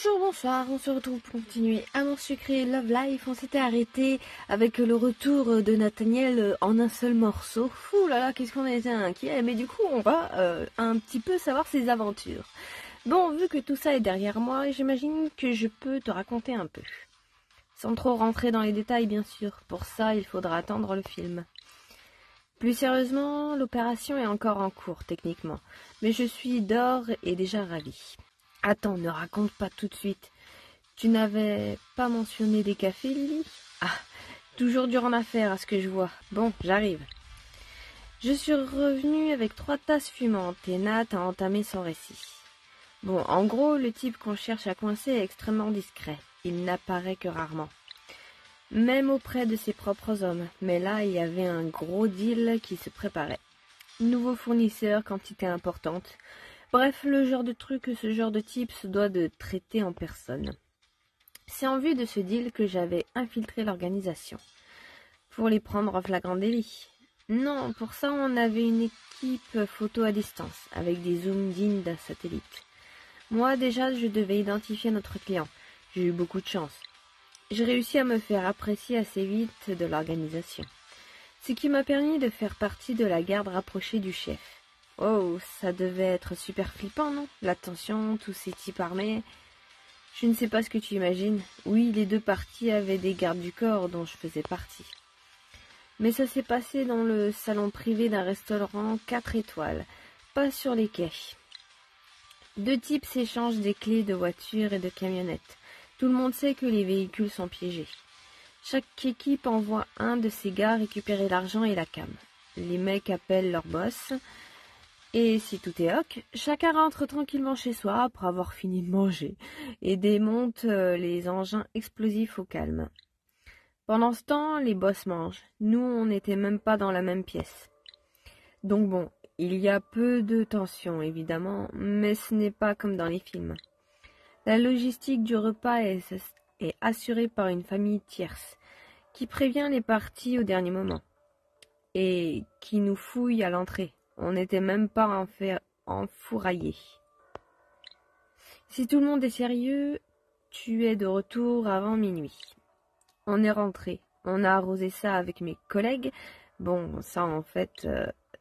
Bonjour, bonsoir, on se retrouve pour continuer Amour sucré, Love Life. On s'était arrêté avec le retour de Nathaniel en un seul morceau. Ouh là là, qu'est-ce qu'on a été inquiet. Mais du coup, on va un petit peu savoir ses aventures. Bon, vu que tout ça est derrière moi, j'imagine que je peux te raconter un peu. Sans trop rentrer dans les détails, bien sûr. Pour ça, il faudra attendre le film. Plus sérieusement, l'opération est encore en cours, techniquement. Mais je suis d'or et déjà ravie. Attends, ne raconte pas tout de suite. Tu n'avais pas mentionné des cafés, Lily? Ah, toujours dur en affaires à ce que je vois. Bon, j'arrive. Je suis revenue avec 3 tasses fumantes et Nat a entamé son récit. Bon, en gros, le type qu'on cherche à coincer est extrêmement discret. Il n'apparaît que rarement. Même auprès de ses propres hommes. Mais là, il y avait un gros deal qui se préparait. Nouveau fournisseur, quantité importante. Bref, le genre de truc que ce genre de type se doit de traiter en personne. C'est en vue de ce deal que j'avais infiltré l'organisation. Pour les prendre en flagrant délit. Non, pour ça on avait une équipe photo à distance, avec des zooms dignes d'un satellite. Moi déjà, je devais identifier notre client. J'ai eu beaucoup de chance. J'ai réussi à me faire apprécier assez vite de l'organisation. Ce qui m'a permis de faire partie de la garde rapprochée du chef. Oh, ça devait être super flippant, non? L'attention, tous ces types armés. Je ne sais pas ce que tu imagines. Oui, les 2 parties avaient des gardes du corps dont je faisais partie. Mais ça s'est passé dans le salon privé d'un restaurant 4 étoiles, pas sur les quais. 2 types s'échangent des clés de voitures et de camionnettes. Tout le monde sait que les véhicules sont piégés. Chaque équipe envoie un de ces gars récupérer l'argent et la cam. Les mecs appellent leur boss. Et si tout est ok, chacun rentre tranquillement chez soi après avoir fini de manger et démonte les engins explosifs au calme. Pendant ce temps, les boss mangent. Nous, on n'était même pas dans la même pièce. Donc bon, il y a peu de tension évidemment, mais ce n'est pas comme dans les films. La logistique du repas est assurée par une famille tierce qui prévient les parties au dernier moment et qui nous fouille à l'entrée. On n'était même pas enfouraillés. Si tout le monde est sérieux, tu es de retour avant minuit. On est rentré. On a arrosé ça avec mes collègues. Bon, ça en fait,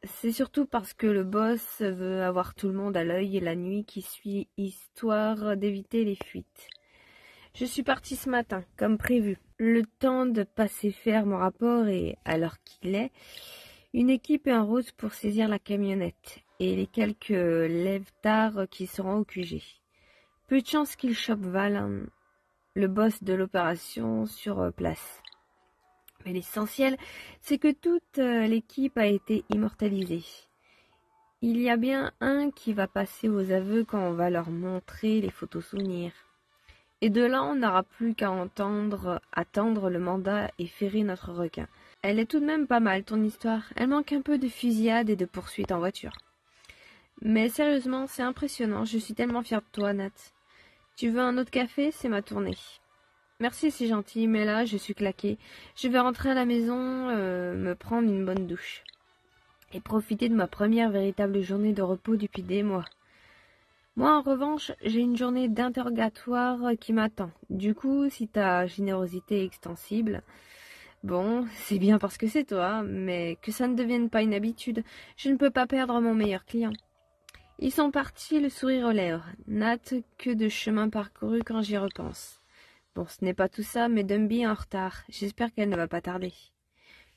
c'est surtout parce que le boss veut avoir tout le monde à l'œil la nuit qui suit, histoire d'éviter les fuites. Je suis partie ce matin, comme prévu. Le temps de passer faire mon rapport et, à l'heure qu'il est, une équipe est en route pour saisir la camionnette et les quelques lève-tard qui seront au QG. Peu de chance qu'ils chopent Val, le boss de l'opération, sur place. Mais l'essentiel, c'est que toute l'équipe a été immortalisée. Il y a bien un qui va passer aux aveux quand on va leur montrer les photos souvenirs. Et de là, on n'aura plus qu'à attendre le mandat et ferrer notre requin. Elle est tout de même pas mal, ton histoire. Elle manque un peu de fusillade et de poursuite en voiture. Mais sérieusement, c'est impressionnant. Je suis tellement fière de toi, Nat. Tu veux un autre café? C'est ma tournée. Merci, c'est gentil, mais là, je suis claquée. Je vais rentrer à la maison, me prendre une bonne douche. Et profiter de ma première véritable journée de repos depuis des mois. Moi, en revanche, j'ai une journée d'interrogatoire qui m'attend. Du coup, si ta générosité est extensible... Bon, c'est bien parce que c'est toi, mais que ça ne devienne pas une habitude. Je ne peux pas perdre mon meilleur client. Ils sont partis, le sourire aux lèvres. Nat, que de chemin parcouru quand j'y repense. Bon, ce n'est pas tout ça, mais Dumby est en retard. J'espère qu'elle ne va pas tarder.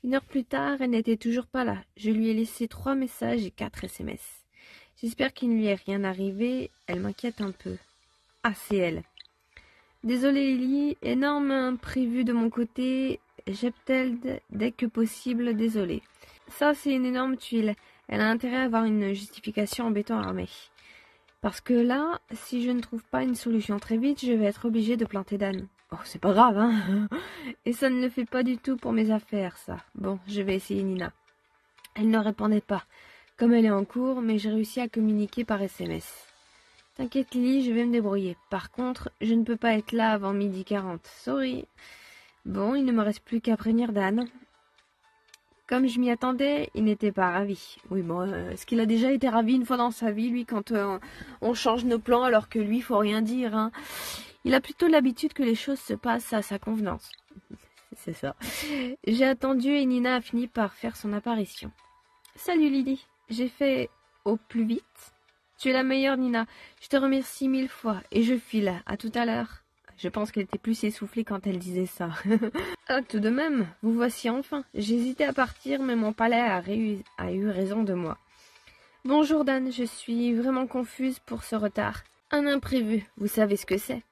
1 heure plus tard, elle n'était toujours pas là. Je lui ai laissé 3 messages et 4 SMS. J'espère qu'il ne lui est rien arrivé. Elle m'inquiète un peu. Ah, c'est elle. Désolée, Lily. Énorme imprévu de mon côté. Jeptelde, dès que possible, désolé. Ça, c'est une énorme tuile. Elle a intérêt à avoir une justification en béton armé. Parce que là, si je ne trouve pas une solution très vite, je vais être obligée de planter Dan. Oh, c'est pas grave, hein. Et ça ne le fait pas du tout pour mes affaires, ça. Bon, je vais essayer Nina. Elle ne répondait pas, comme elle est en cours, mais j'ai réussi à communiquer par SMS. T'inquiète, Lily, je vais me débrouiller. Par contre, je ne peux pas être là avant 12h40. Sorry. Bon, il ne me reste plus qu'à prévenir Dan. Comme je m'y attendais, il n'était pas ravi. Oui, bon, est-ce qu'il a déjà été ravi une fois dans sa vie, lui, quand on change nos plans alors que lui, faut rien dire, hein. Il a plutôt l'habitude que les choses se passent à sa convenance. C'est ça. J'ai attendu et Nina a fini par faire son apparition. Salut Lily, j'ai fait au plus vite. Tu es la meilleure Nina, je te remercie 1000 fois et je file, à tout à l'heure. Je pense qu'elle était plus essoufflée quand elle disait ça. Ah, tout de même, vous voici enfin. J'hésitais à partir mais mon palais a eu raison de moi. Bonjour Dan, je suis vraiment confuse pour ce retard. Un imprévu, vous savez ce que c'est.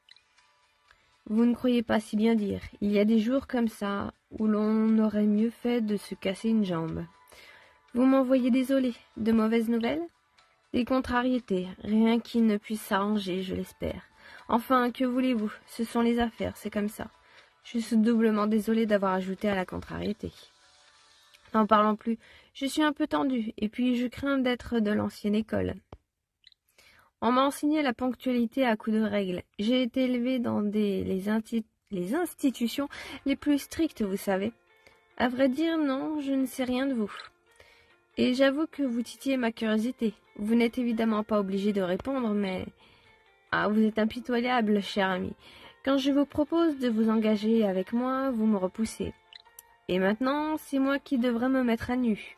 Vous ne croyez pas si bien dire. Il y a des jours comme ça où l'on aurait mieux fait de se casser une jambe. Vous m'envoyez désolé. De mauvaises nouvelles? Des contrariétés, rien qui ne puisse s'arranger, je l'espère. Enfin, que voulez-vous? Ce sont les affaires, c'est comme ça. Je suis doublement désolée d'avoir ajouté à la contrariété. N'en parlons plus. Je suis un peu tendue, et puis je crains d'être de l'ancienne école. On m'a enseigné la ponctualité à coups de règles. J'ai été élevée dans les institutions les plus strictes, vous savez. À vrai dire, non, je ne sais rien de vous. Et j'avoue que vous titillez ma curiosité. Vous n'êtes évidemment pas obligé de répondre, mais... Ah, vous êtes impitoyable, cher ami. Quand je vous propose de vous engager avec moi, vous me repoussez. Et maintenant, c'est moi qui devrais me mettre à nu.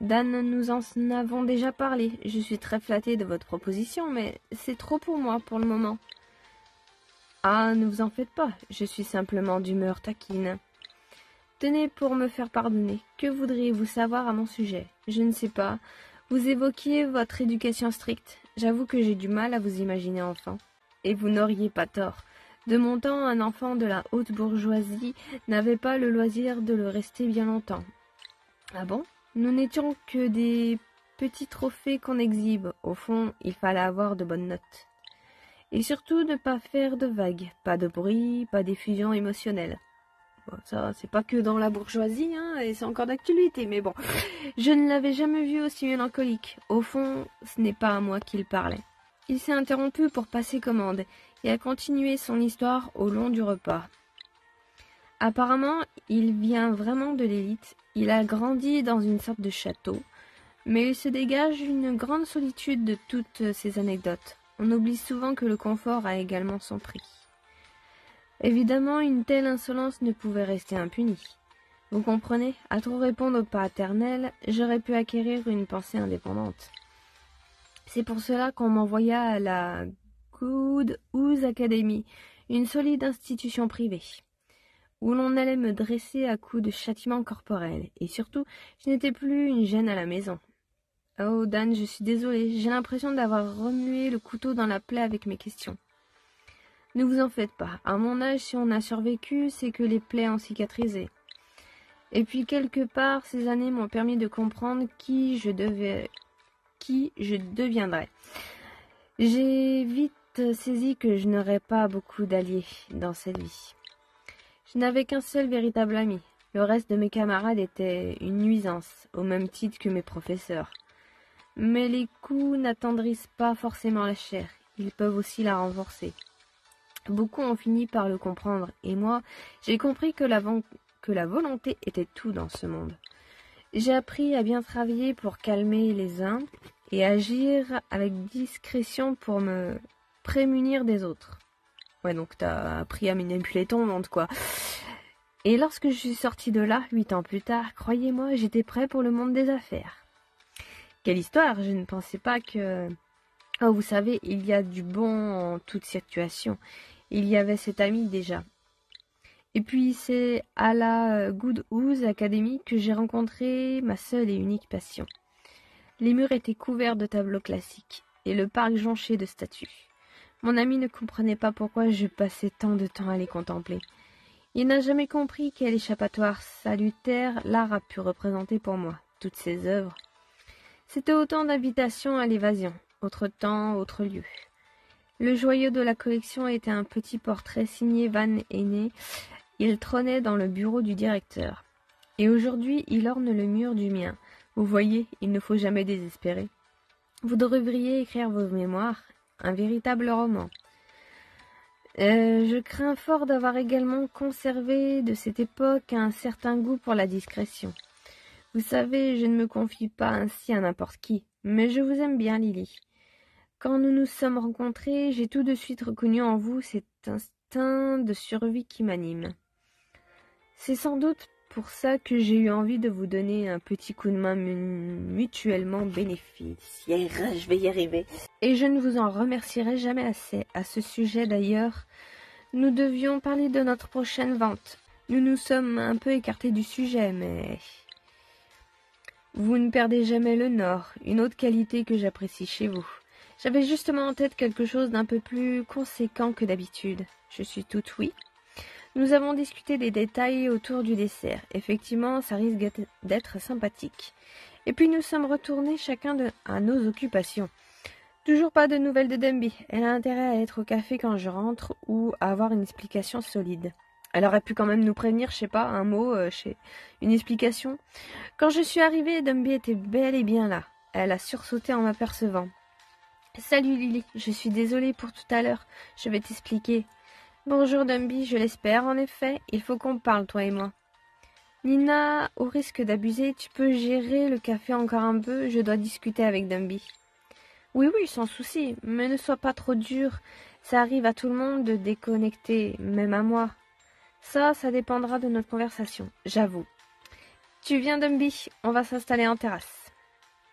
Dan, nous en avons déjà parlé. Je suis très flattée de votre proposition, mais c'est trop pour moi pour le moment. Ah, ne vous en faites pas, je suis simplement d'humeur taquine. Tenez, pour me faire pardonner, que voudriez-vous savoir à mon sujet? Je ne sais pas. Vous évoquiez votre éducation stricte. J'avoue que j'ai du mal à vous imaginer enfant. Et vous n'auriez pas tort. De mon temps, un enfant de la haute bourgeoisie n'avait pas le loisir de le rester bien longtemps. Ah bon? Nous n'étions que des petits trophées qu'on exhibe. Au fond, il fallait avoir de bonnes notes. Et surtout ne pas faire de vagues, pas de bruit, pas d'effusion émotionnelle. Bon, ça, c'est pas que dans la bourgeoisie, hein, et c'est encore d'actualité, mais bon. Je ne l'avais jamais vu aussi mélancolique. Au fond, ce n'est pas à moi qu'il parlait. Il s'est interrompu pour passer commande, et a continué son histoire au long du repas. Apparemment, il vient vraiment de l'élite. Il a grandi dans une sorte de château, mais il se dégage une grande solitude de toutes ces anecdotes. On oublie souvent que le confort a également son prix. Évidemment, une telle insolence ne pouvait rester impunie. Vous comprenez, à trop répondre au paternel, j'aurais pu acquérir une pensée indépendante. C'est pour cela qu'on m'envoya à la Good House Academy, une solide institution privée, où l'on allait me dresser à coups de châtiments corporels, et surtout, je n'étais plus une gêne à la maison. Oh, Dan, je suis désolée, j'ai l'impression d'avoir remué le couteau dans la plaie avec mes questions. Ne vous en faites pas, à mon âge, si on a survécu, c'est que les plaies ont cicatrisé. Et puis, quelque part, ces années m'ont permis de comprendre qui je deviendrais. J'ai vite saisi que je n'aurais pas beaucoup d'alliés dans cette vie. Je n'avais qu'un seul véritable ami. Le reste de mes camarades était une nuisance, au même titre que mes professeurs. Mais les coups n'attendrissent pas forcément la chair, ils peuvent aussi la renforcer. Beaucoup ont fini par le comprendre, et moi, j'ai compris que la volonté était tout dans ce monde. J'ai appris à bien travailler pour calmer les uns, et agir avec discrétion pour me prémunir des autres. Ouais, donc t'as appris à manipuler ton monde, quoi. Et lorsque je suis sortie de là, 8 ans plus tard, croyez-moi, j'étais prêt pour le monde des affaires. Quelle histoire! Je ne pensais pas que... Oh, vous savez, il y a du bon en toute situation. Il y avait cet ami déjà. Et puis c'est à la Good House Academy que j'ai rencontré ma seule et unique passion. Les murs étaient couverts de tableaux classiques, et le parc jonché de statues. Mon ami ne comprenait pas pourquoi je passais tant de temps à les contempler. Il n'a jamais compris quel échappatoire salutaire l'art a pu représenter pour moi, toutes ces œuvres. C'était autant d'invitations à l'évasion, autre temps, autre lieu. Le joyau de la collection était un petit portrait signé Van Heyne. Il trônait dans le bureau du directeur. Et aujourd'hui, il orne le mur du mien. Vous voyez, il ne faut jamais désespérer. Vous devriez écrire vos mémoires, un véritable roman. Je crains fort d'avoir également conservé de cette époque un certain goût pour la discrétion. Vous savez, je ne me confie pas ainsi à n'importe qui, mais je vous aime bien, Lily. Quand nous nous sommes rencontrés, j'ai tout de suite reconnu en vous cet instinct de survie qui m'anime. C'est sans doute pour ça que j'ai eu envie de vous donner un petit coup de main mutuellement bénéficiaire. Je vais y arriver. Et je ne vous en remercierai jamais assez. À ce sujet d'ailleurs, nous devions parler de notre prochaine vente. Nous nous sommes un peu écartés du sujet, mais... Vous ne perdez jamais le nord, une autre qualité que j'apprécie chez vous. J'avais justement en tête quelque chose d'un peu plus conséquent que d'habitude. Je suis toute oui. Nous avons discuté des détails autour du dessert. Effectivement, ça risque d'être sympathique. Et puis nous sommes retournés chacun à nos occupations. Toujours pas de nouvelles de Dumby. Elle a intérêt à être au café quand je rentre ou à avoir une explication solide. Elle aurait pu quand même nous prévenir, je sais pas, un mot, une explication. Quand je suis arrivée, Dumby était bel et bien là. Elle a sursauté en m'apercevant. « Salut Lily, je suis désolée pour tout à l'heure. Je vais t'expliquer. » « Bonjour Dumby, je l'espère, en effet. Il faut qu'on parle, toi et moi. »« Nina, au risque d'abuser, tu peux gérer le café encore un peu. Je dois discuter avec Dumby. »« Oui, sans souci, mais ne sois pas trop dur. Ça arrive à tout le monde de déconnecter, même à moi. Ça dépendra de notre conversation, j'avoue. Tu viens, Dumby, on va s'installer en terrasse.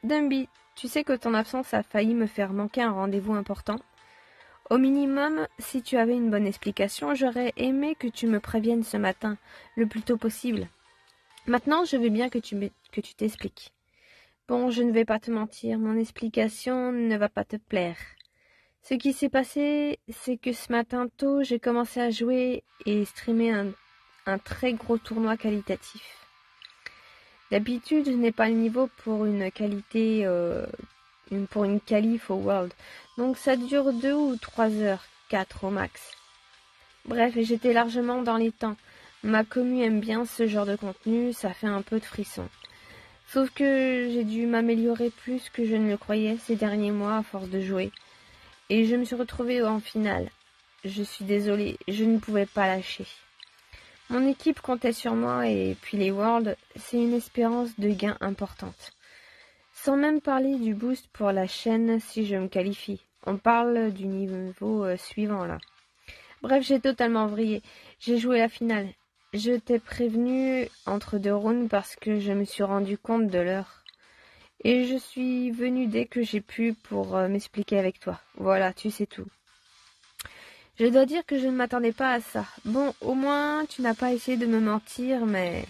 Dumby, tu sais que ton absence a failli me faire manquer un rendez-vous important. Au minimum, si tu avais une bonne explication, j'aurais aimé que tu me préviennes ce matin, le plus tôt possible. Maintenant, je veux bien que tu t'expliques. Bon, je ne vais pas te mentir, mon explication ne va pas te plaire. Ce qui s'est passé, c'est que ce matin tôt, j'ai commencé à jouer et streamer un très gros tournoi qualitatif. D'habitude, je n'ai pas le niveau pour une qualif au World. Donc ça dure 2 ou 3 heures, 4 au max. Bref, j'étais largement dans les temps. Ma commu aime bien ce genre de contenu, ça fait un peu de frisson. Sauf que j'ai dû m'améliorer plus que je ne le croyais ces derniers mois à force de jouer. Et je me suis retrouvée en finale. Je suis désolée, je ne pouvais pas lâcher. Mon équipe comptait sur moi et puis les Worlds, c'est une espérance de gain importante. Sans même parler du boost pour la chaîne si je me qualifie. On parle du niveau suivant là. Bref, j'ai totalement vrillé. J'ai joué la finale. Je t'ai prévenu entre 2 rounds parce que je me suis rendu compte de l'heure. Et je suis venue dès que j'ai pu pour m'expliquer avec toi. Voilà, tu sais tout. Je dois dire que je ne m'attendais pas à ça. Bon, au moins, tu n'as pas essayé de me mentir, mais...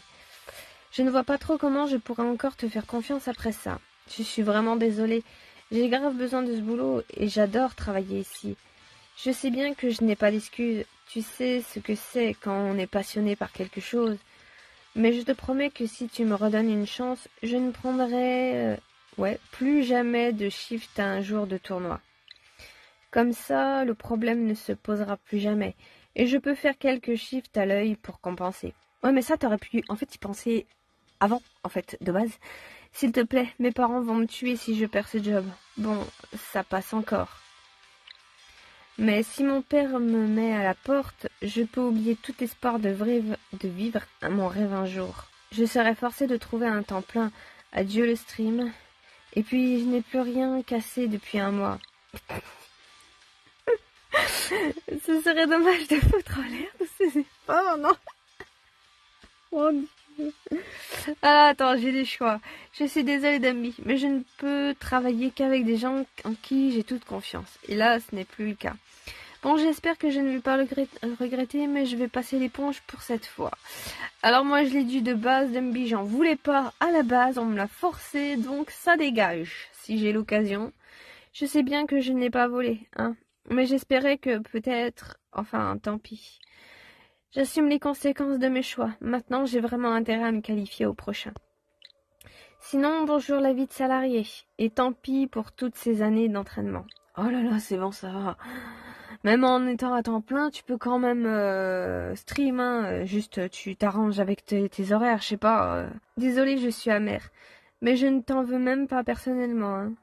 Je ne vois pas trop comment je pourrais encore te faire confiance après ça. Je suis vraiment désolée. J'ai grave besoin de ce boulot et j'adore travailler ici. Je sais bien que je n'ai pas d'excuses. Tu sais ce que c'est quand on est passionné par quelque chose. Mais je te promets que si tu me redonnes une chance, je ne prendrai plus jamais de shift à un jour de tournoi. Comme ça, le problème ne se posera plus jamais. Et je peux faire quelques shifts à l'œil pour compenser. Ouais, mais ça, t'aurais pu en fait y penser avant, en fait, de base. S'il te plaît, mes parents vont me tuer si je perds ce job. Bon, ça passe encore. Mais si mon père me met à la porte, je peux oublier tout espoir de vivre mon rêve un jour. Je serai forcée de trouver un temps plein. Adieu le stream. Et puis, je n'ai plus rien cassé depuis un mois. Ce serait dommage de foutre en l'air tous ces efforts, non? Oh Dieu. Ah, attends, j'ai des choix. Je suis désolée, Dumby, mais je ne peux travailler qu'avec des gens en qui j'ai toute confiance. Et là, ce n'est plus le cas. Bon, j'espère que je ne vais pas le regretter, mais je vais passer l'éponge pour cette fois. Alors moi, je l'ai dit de base, Dumby, j'en voulais pas. À la base, on me l'a forcé, donc ça dégage. Si j'ai l'occasion. Je sais bien que je ne l'ai pas volé, hein. Mais j'espérais que peut-être... Enfin, tant pis. J'assume les conséquences de mes choix. Maintenant, j'ai vraiment intérêt à me qualifier au prochain. Sinon, bonjour la vie de salarié. Et tant pis pour toutes ces années d'entraînement. Oh là là, c'est bon, ça va. Même en étant à temps plein, tu peux quand même stream, hein. Juste, tu t'arranges avec tes horaires, je sais pas. Désolée, je suis amère. Mais je ne t'en veux même pas personnellement, hein.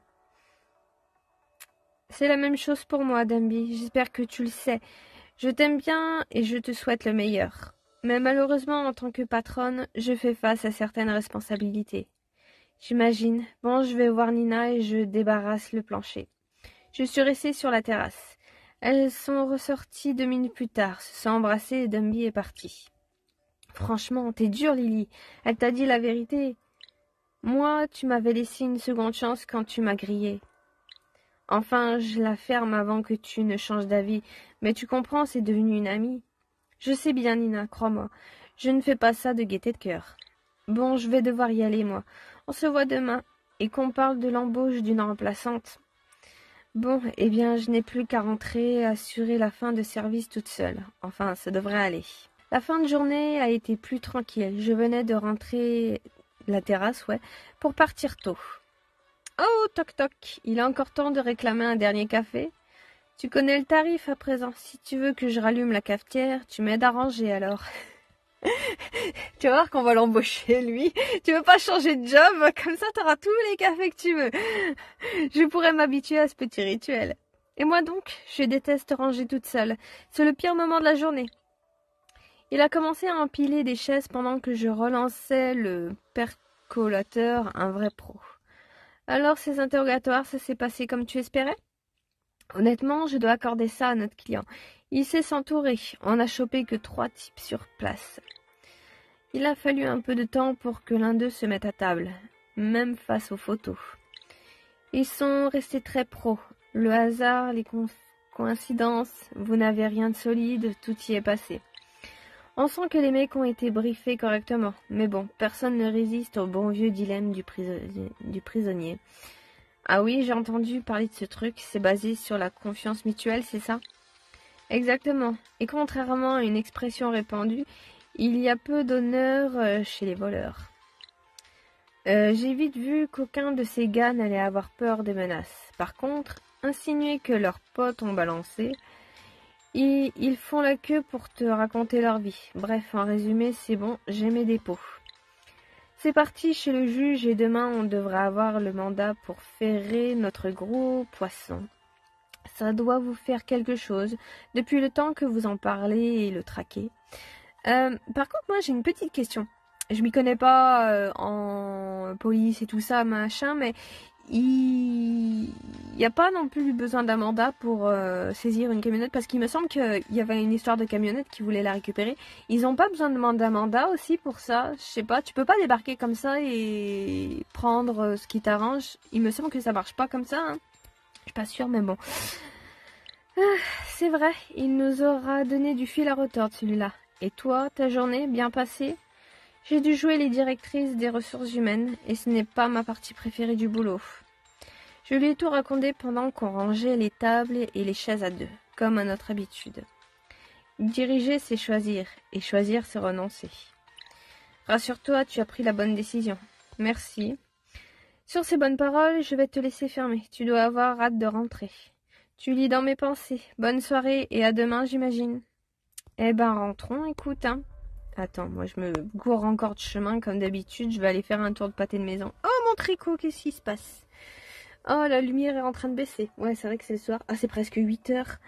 C'est la même chose pour moi, Dumby. J'espère que tu le sais. Je t'aime bien et je te souhaite le meilleur. Mais malheureusement, en tant que patronne, je fais face à certaines responsabilités. J'imagine. Bon, je vais voir Nina et je débarrasse le plancher. Je suis restée sur la terrasse. Elles sont ressorties 2 minutes plus tard, se sont embrassées et Dumby est parti. Franchement, t'es dure, Lily. Elle t'a dit la vérité. Moi, tu m'avais laissé une seconde chance quand tu m'as grillée. Enfin, je la ferme avant que tu ne changes d'avis. Mais tu comprends, c'est devenu une amie. Je sais bien, Nina, crois-moi. Je ne fais pas ça de gaieté de cœur. Bon, je vais devoir y aller, moi. On se voit demain. Et qu'on parle de l'embauche d'une remplaçante. Bon, eh bien, je n'ai plus qu'à rentrer, assurer la fin de service toute seule. Enfin, ça devrait aller. La fin de journée a été plus tranquille. Je venais de rentrer la terrasse, pour partir tôt. Oh, toc toc, il est encore temps de réclamer un dernier café. Tu connais le tarif à présent. Si tu veux que je rallume la cafetière, tu m'aides à ranger alors. Tu vas voir qu'on va l'embaucher, lui. Tu veux pas changer de job? Comme ça, t'auras tous les cafés que tu veux. Je pourrais m'habituer à ce petit rituel. Et moi donc, je déteste ranger toute seule. C'est le pire moment de la journée. Il a commencé à empiler des chaises pendant que je relançais le percolateur, un vrai pro. Alors, ces interrogatoires, ça s'est passé comme tu espérais? Honnêtement, je dois accorder ça à notre client. Il sait s'entourer. On n'a chopé que 3 types sur place. Il a fallu un peu de temps pour que l'un d'eux se mette à table, même face aux photos. Ils sont restés très pros. Le hasard, les coïncidences, vous n'avez rien de solide, tout y est passé. On sent que les mecs ont été briefés correctement, mais bon, personne ne résiste au bon vieux dilemme du prisonnier. Ah oui, j'ai entendu parler de ce truc, c'est basé sur la confiance mutuelle, c'est ça? Exactement, et contrairement à une expression répandue, il y a peu d'honneur chez les voleurs. J'ai vite vu qu'aucun de ces gars n'allait avoir peur des menaces. Par contre, insinuer que leurs potes ont balancé, ils font la queue pour te raconter leur vie. Bref, en résumé, c'est bon, j'ai mes dépôts. C'est parti chez le juge et demain on devrait avoir le mandat pour ferrer notre gros poisson. Ça doit vous faire quelque chose depuis le temps que vous en parlez et le traquez. Par contre, moi j'ai une petite question. Je m'y connais pas en police et tout ça, machin, mais il n'y a pas non plus besoin d'un mandat pour saisir une camionnette, parce qu'il me semble qu'il y avait une histoire de camionnette qui voulait la récupérer. Ils n'ont pas besoin de mandat aussi pour ça. Je sais pas, tu peux pas débarquer comme ça et prendre ce qui t'arrange. Il me semble que ça marche pas comme ça, hein. Je suis pas sûre, mais bon. C'est vrai, il nous aura donné du fil à retordre celui-là. Et toi, ta journée, bien passée? J'ai dû jouer les directrices des ressources humaines, et ce n'est pas ma partie préférée du boulot. Je lui ai tout raconté pendant qu'on rangeait les tables et les chaises à deux, comme à notre habitude. Diriger, c'est choisir, et choisir, c'est renoncer. Rassure-toi, tu as pris la bonne décision. Merci. Sur ces bonnes paroles, je vais te laisser fermer. Tu dois avoir hâte de rentrer. Tu lis dans mes pensées. Bonne soirée, et à demain, j'imagine. Eh ben, rentrons, écoute, hein. Attends, moi je me gourre encore de chemin comme d'habitude, je vais aller faire un tour de pâté de maison. Oh mon tricot, qu'est-ce qui se passe? Oh, la lumière est en train de baisser. Ouais, c'est vrai que c'est le soir. Ah, c'est presque 8 heures.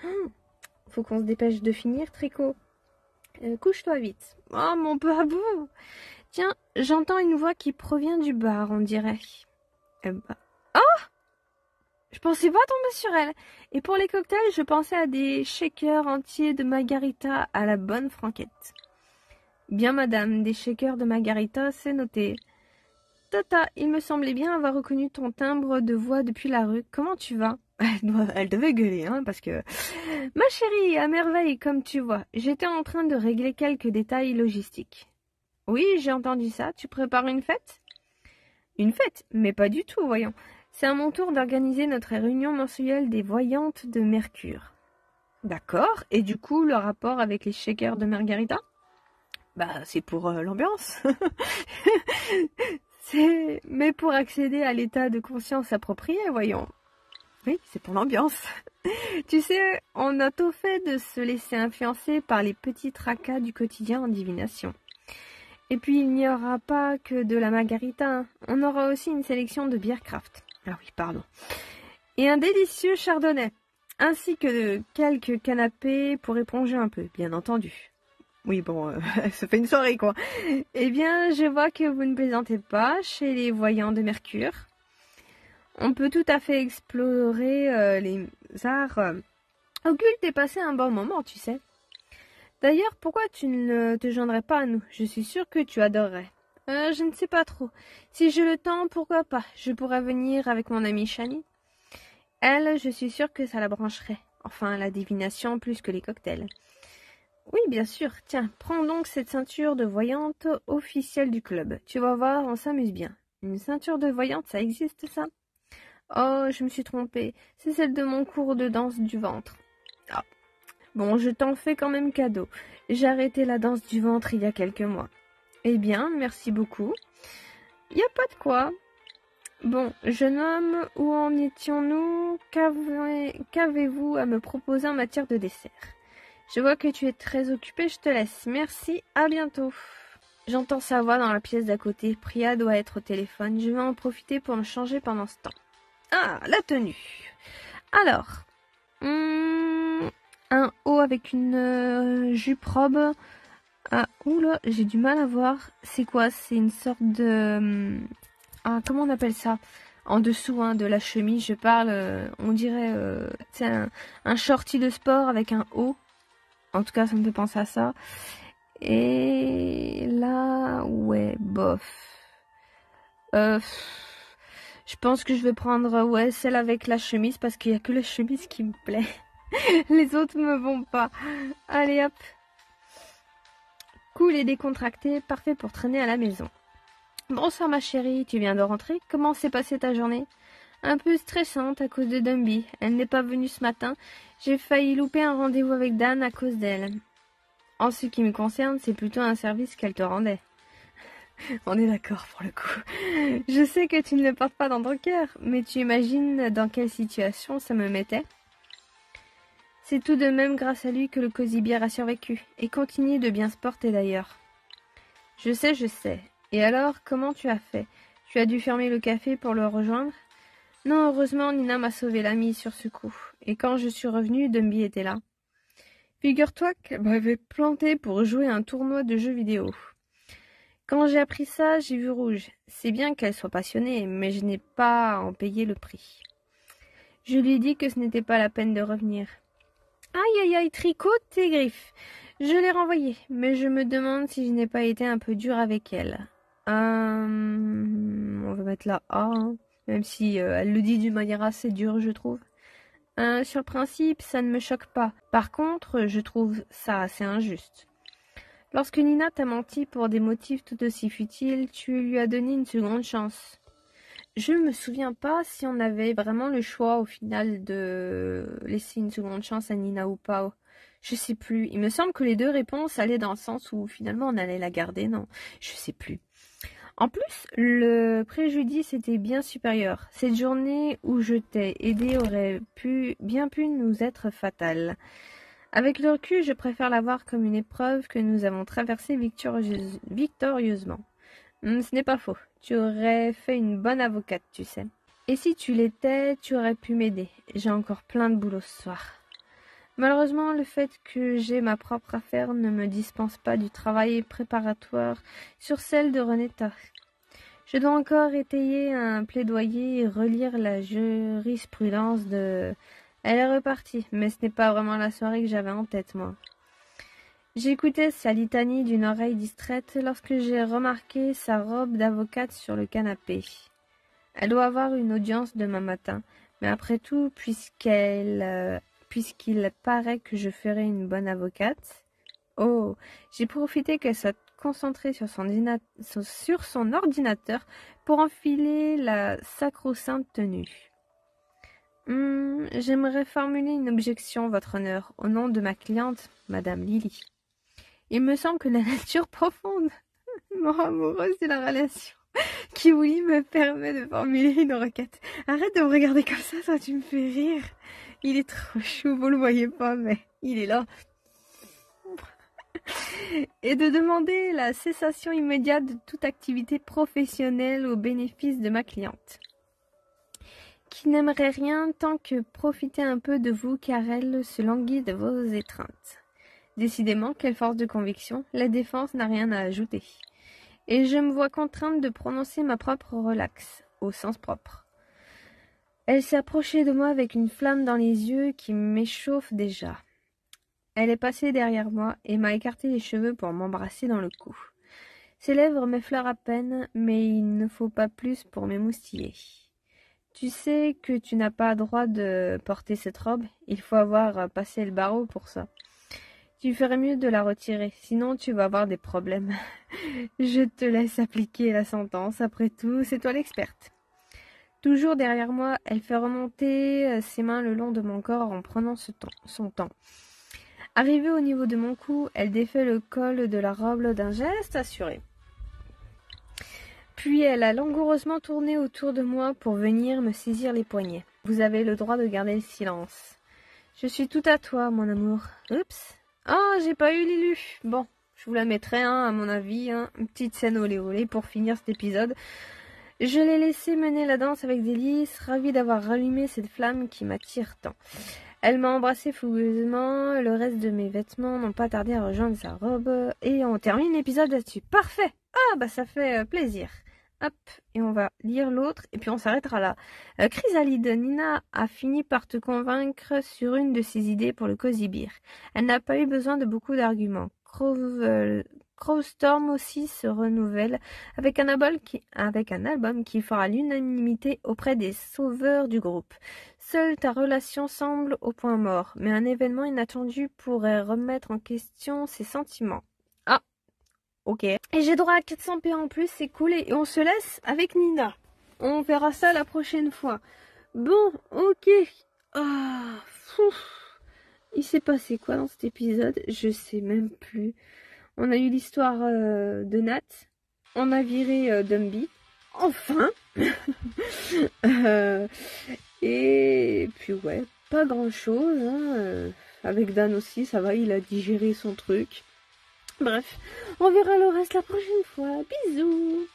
Faut qu'on se dépêche de finir, tricot. Couche-toi vite. Oh mon babou. Tiens, j'entends une voix qui provient du bar, on dirait. Oh! Je pensais pas tomber sur elle. Et pour les cocktails, je pensais à des shakers entiers de margarita à la bonne franquette. Bien, madame, des shakers de margarita, c'est noté. Tata, il me semblait bien avoir reconnu ton timbre de voix depuis la rue. Comment tu vas? Elle devait gueuler, hein, parce que... Ma chérie, à merveille, comme tu vois. J'étais en train de régler quelques détails logistiques. Oui, j'ai entendu ça. Tu prépares une fête? Une fête? Mais pas du tout, voyons. C'est à mon tour d'organiser notre réunion mensuelle des voyantes de Mercure. D'accord. Et du coup, le rapport avec les shakers de margarita? Bah, c'est pour l'ambiance. Mais pour accéder à l'état de conscience approprié, voyons. Oui, c'est pour l'ambiance. Tu sais, on a tôt fait de se laisser influencer par les petits tracas du quotidien en divination. Et puis, il n'y aura pas que de la margarita, hein. On aura aussi une sélection de bières craft. Ah oui, pardon. Et un délicieux chardonnay. Ainsi que quelques canapés pour éponger un peu, bien entendu. Oui, bon, ça fait une soirée, quoi. Eh bien, je vois que vous ne plaisantez pas chez les voyants de Mercure. On peut tout à fait explorer les arts occultes et passer un bon moment, tu sais. D'ailleurs, pourquoi tu ne te joindrais pas à nous? Je suis sûre que tu adorerais. Je ne sais pas trop. Si j'ai le temps, pourquoi pas? Je pourrais venir avec mon amie Shani. Elle, je suis sûre que ça la brancherait. Enfin, la divination plus que les cocktails. Oui, bien sûr. Tiens, prends donc cette ceinture de voyante officielle du club. Tu vas voir, on s'amuse bien. Une ceinture de voyante, ça existe, ça? Oh, je me suis trompée. C'est celle de mon cours de danse du ventre. Ah. Bon, je t'en fais quand même cadeau. J'ai arrêté la danse du ventre il y a quelques mois. Eh bien, merci beaucoup. Y a pas de quoi. Bon, jeune homme, où en étions-nous? Qu'avez-vous à me proposer en matière de dessert? Je vois que tu es très occupé, je te laisse. Merci, à bientôt. J'entends sa voix dans la pièce d'à côté. Priya doit être au téléphone. Je vais en profiter pour me changer pendant ce temps. Ah, la tenue. Alors, un haut avec une jupe robe. Ah, oula, j'ai du mal à voir. C'est quoi? C'est une sorte de... ah, comment on appelle ça? En dessous de la chemise, je parle, on dirait, c'est un shorty de sport avec un haut. En tout cas, ça me fait penser à ça. Et là, ouais, bof. Je pense que je vais prendre, ouais, celle avec la chemise parce qu'il y a que la chemise qui me plaît. Les autres me vont pas. Allez, hop. Cool et décontracté, parfait pour traîner à la maison. Bonsoir ma chérie, tu viens de rentrer? Comment s'est passée ta journée? Un peu stressante à cause de Dumby. Elle n'est pas venue ce matin. J'ai failli louper un rendez-vous avec Dan à cause d'elle. En ce qui me concerne, c'est plutôt un service qu'elle te rendait. On est d'accord pour le coup. Je sais que tu ne le portes pas dans ton cœur, mais tu imagines dans quelle situation ça me mettait? C'est tout de même grâce à lui que le Cosy Bear a survécu, et continue de bien se porter d'ailleurs. Je sais. Et alors, comment tu as fait? Tu as dû fermer le café pour le rejoindre? Non, heureusement, Nina m'a sauvé la mise sur ce coup. Et quand je suis revenue, Dumby était là. Figure-toi qu'elle m'avait planté pour jouer à un tournoi de jeux vidéo. Quand j'ai appris ça, j'ai vu rouge. C'est bien qu'elle soit passionnée, mais je n'ai pas à en payer le prix. Je lui ai dit que ce n'était pas la peine de revenir. Aïe, tricote tes griffes. Je l'ai renvoyée, mais je me demande si je n'ai pas été un peu dure avec elle. On va mettre la A, même si elle le dit d'une manière assez dure, je trouve. Sur le principe, ça ne me choque pas. Par contre, je trouve ça assez injuste. Lorsque Nina t'a menti pour des motifs tout aussi futiles, tu lui as donné une seconde chance. Je ne me souviens pas si on avait vraiment le choix au final de laisser une seconde chance à Nina ou pas. Je sais plus. Il me semble que les deux réponses allaient dans le sens où finalement on allait la garder. Non, je sais plus. En plus, le préjudice était bien supérieur. Cette journée où je t'ai aidé aurait bien pu nous être fatale. Avec le recul, je préfère la voir comme une épreuve que nous avons traversée victorieusement. Ce n'est pas faux. Tu aurais fait une bonne avocate, tu sais. Et si tu l'étais, tu aurais pu m'aider. J'ai encore plein de boulot ce soir. Malheureusement, le fait que j'ai ma propre affaire ne me dispense pas du travail préparatoire sur celle de Renetta. Je dois encore étayer un plaidoyer et relire la jurisprudence de... Elle est repartie, mais ce n'est pas vraiment la soirée que j'avais en tête, moi. J'écoutais sa litanie d'une oreille distraite lorsque j'ai remarqué sa robe d'avocate sur le canapé. Elle doit avoir une audience demain matin, mais après tout, puisqu'il paraît que je ferai une bonne avocate... Oh, j'ai profité qu'elle soit concentrée sur son ordinateur pour enfiler la sacro-sainte tenue. J'aimerais formuler une objection, votre honneur, au nom de ma cliente, Madame Lily. Il me semble que la nature profonde, mort amoureuse de la relation, qui oui me permet de formuler une requête. Arrête de me regarder comme ça tu me fais rire. Il est trop chou, vous le voyez pas, mais il est là. Et de demander la cessation immédiate de toute activité professionnelle au bénéfice de ma cliente, qui n'aimerait rien tant que profiter un peu de vous car elle se languit de vos étreintes. Décidément, quelle force de conviction, la défense n'a rien à ajouter. Et je me vois contrainte de prononcer ma propre relaxe, au sens propre. Elle s'est approchée de moi avec une flamme dans les yeux qui m'échauffe déjà. Elle est passée derrière moi et m'a écarté les cheveux pour m'embrasser dans le cou. Ses lèvres m'effleurent à peine, mais il ne faut pas plus pour m'émoustiller. Tu sais que tu n'as pas droit de porter cette robe, il faut avoir passé le barreau pour ça. Tu ferais mieux de la retirer, sinon tu vas avoir des problèmes. Je te laisse appliquer la sentence, après tout, c'est toi l'experte. Toujours derrière moi, elle fait remonter ses mains le long de mon corps en prenant son temps. Arrivée au niveau de mon cou, elle défait le col de la robe d'un geste assuré. Puis elle a langoureusement tourné autour de moi pour venir me saisir les poignets. Vous avez le droit de garder le silence. Je suis tout à toi, mon amour. Oups. Ah, j'ai pas eu l'élu. Bon, je vous la mettrai, à mon avis, une petite scène olé olé pour finir cet épisode. Je l'ai laissé mener la danse avec délice, ravie d'avoir rallumé cette flamme qui m'attire tant. Elle m'a embrassé fougueusement, le reste de mes vêtements n'ont pas tardé à rejoindre sa robe, et on termine l'épisode là-dessus. Parfait! Ah, bah ça fait plaisir. Hop, et on va lire l'autre, et puis on s'arrêtera là. Chrysalide, Nina a fini par te convaincre sur une de ses idées pour le Cozy Beer. Elle n'a pas eu besoin de beaucoup d'arguments. Crowstorm aussi se renouvelle avec un album qui fera l'unanimité auprès des sauveurs du groupe. Seule ta relation semble au point mort, mais un événement inattendu pourrait remettre en question ses sentiments. Ah, ok. Et j'ai droit à 400 PA en plus, c'est cool, et on se laisse avec Nina. On verra ça la prochaine fois. Bon, ok. Ah, il s'est passé quoi dans cet épisode? Je sais même plus. On a eu l'histoire de Nat. On a viré Dumby. Enfin. Et puis ouais, pas grand chose. Avec Dan aussi, ça va, il a digéré son truc. Bref, on verra le reste la prochaine fois. Bisous.